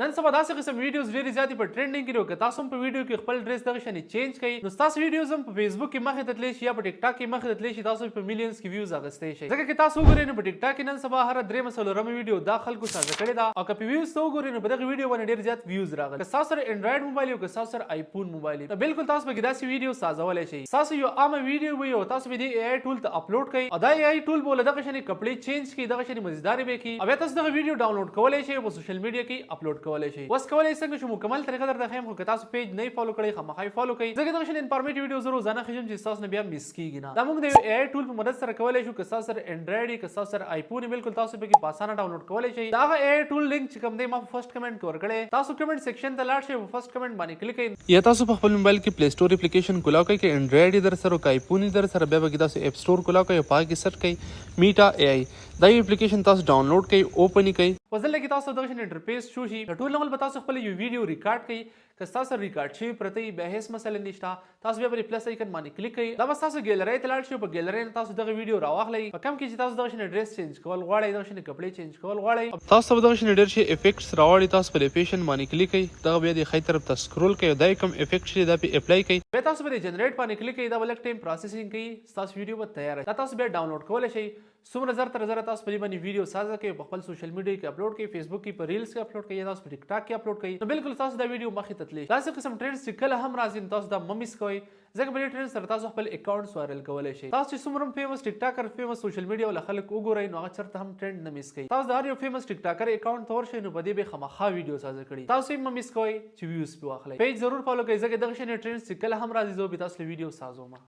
نن سبا داسې قسم ویډیوز ډېرې زیاتې په ټرینډینګ کې دي. که تاسو هم په ویډیو کې خپل ډریس دغه شانې چینج کړئ نو ستاسو ویډیوز هم په فیسبوک کې مخې ته تللی شي یا په ټیک ټاک کې مخې ته تللی شي. تاسو په میلیونز کې ویوز اخیستی شئ. ځکه که تاسو وګورئ نو په ټیک ټاک کې نن سبا هره درېیمه څلورمه ویډیو دا خلکو سازه کړې ده او که په ویوز ته وګورئ نو په دغه ویډیو باندې ډېر زیات ویوز راغلي. که ستاسو سره انډرایډ موبایل وي او که ستاسو سره آیفون موبایل وي نو بالکل تاسو پکې داسې ویډیو سازولی شئ. ستاسو یو عامه ویډیو وي او تاسو به دې AI ټول ته اپلوډ کړئ او دا AI ټول به له دغه شانې کپړې چینج کړي، دغه شانې مزیدارې به کړي او بیا تاسو دغه ویډیو ډاونلوډ کولی شئ او په سوشل میډیا کې اپلوډ کولی شئ. اوس کولی څنګه چې مکمل طریقه درته ښیم، خو که تاسو پیج نه فالو کړئ خامخا یې فالو کړئ ځکه دغه شان انفارمیټیو ویډیو زه روزانه خېږم چې ستاسو نه بیا مس کېږي نه. دا موږ د یو AI ټول په مدد سره کولی شو. که ستاسو سره انډرایډ وي، که ستاسو سره آیفون وي، بالکل تاسو پکې په اسانه ډاونلوډ کولی شئ. دا هغه AI ټول لینک چې کوم دی ما په فرست کمنټ کې ورکړی. تاسو کمنټ سیکشن ته لاړ شئ، په فرست کمنټ باندې کلیک کړئ یا تاسو په خپل موبایل کې پلی سټور اپلیکیشن کولاو کړئ. که انډرایډ در سره او که آیفون در سره بیا به تاسو اپ سټور کولاو کړئ او په هغه کې سرچ کړئ میټا AI. دا یو اپلیکیشن تاسو ډاونلوډ کړئ، اوپن یې کړئ. په ځل کې تاسو دغه شان انټرفیس شو شي. ټول لمل به تاسو خپل یو ویډیو ریکارډ کړئ. که تاسو ریکارډ شوی پرته وي بیا هیڅ مسله نشته. تاسو بیا په پلس آیکن باندې کلیک کړئ. دا به تاسو ګیلرۍ ته لاړ شئ. په ګیلرۍ نه تاسو دغه ویډیو راواخلئ. په کم کې چې تاسو دغه شان ډریس چینج کول غواړئ، دغه شان کپړې چینج کول غواړئ، تاسو به دغه شان ډېر شي افیکټس راوړي. تاسو په اپلیکیشن باندې کلیک کړئ، دغه بیا د ښي طرف ته سکرول کړئ، دا کوم افیکټ شي دا په اپلای کړئ. بیا تاسو به جنریټ باندې کلیک کړئ. دا به لږ ټایم پروسیسینګ کوي، تاسو ویډیو به تیار شي. دا تاسو بیا ډاونلوډ کولی شئ. څومره زر تر زره تاسو په دې باندې ویډیو سازه کړئ، په خپل سوشل میډیا کې اپلوډ کړئ، فیسبوک کې په ریلز کې اپلوډ کړئ یا تاسو په ټیک ټاک کې اپلوډ کړئ نو بالکل تاسو دا ویډیو مخې ته تللی. داسې قسم ټرینډز چې کله هم راځي نو تاسو دا مه مس کوئ ځکه په دې ټرینډ سره تاسو خپل اکاونټس وایرل کولی شئ. تاسو چې څومره فیمس ټیک ټاکر، فیمس سوشل میډیا والا خلک وګورئ نو هغه چېرته هم ټرینډ نه مس کوي. تاسو د هر یو فیمس ټیک ټاکر اکاونټ ته ورشئ نو په دې به خامخا ویډیو سازه کړي. تاسو یې مه مس کوئ چې ویوز پرې واخلئ. پیج ضرور فالو کړئ ځکه دغه شانې ټرینډز چې کله هم راځي زه به تاسو له ویډیو سازوم.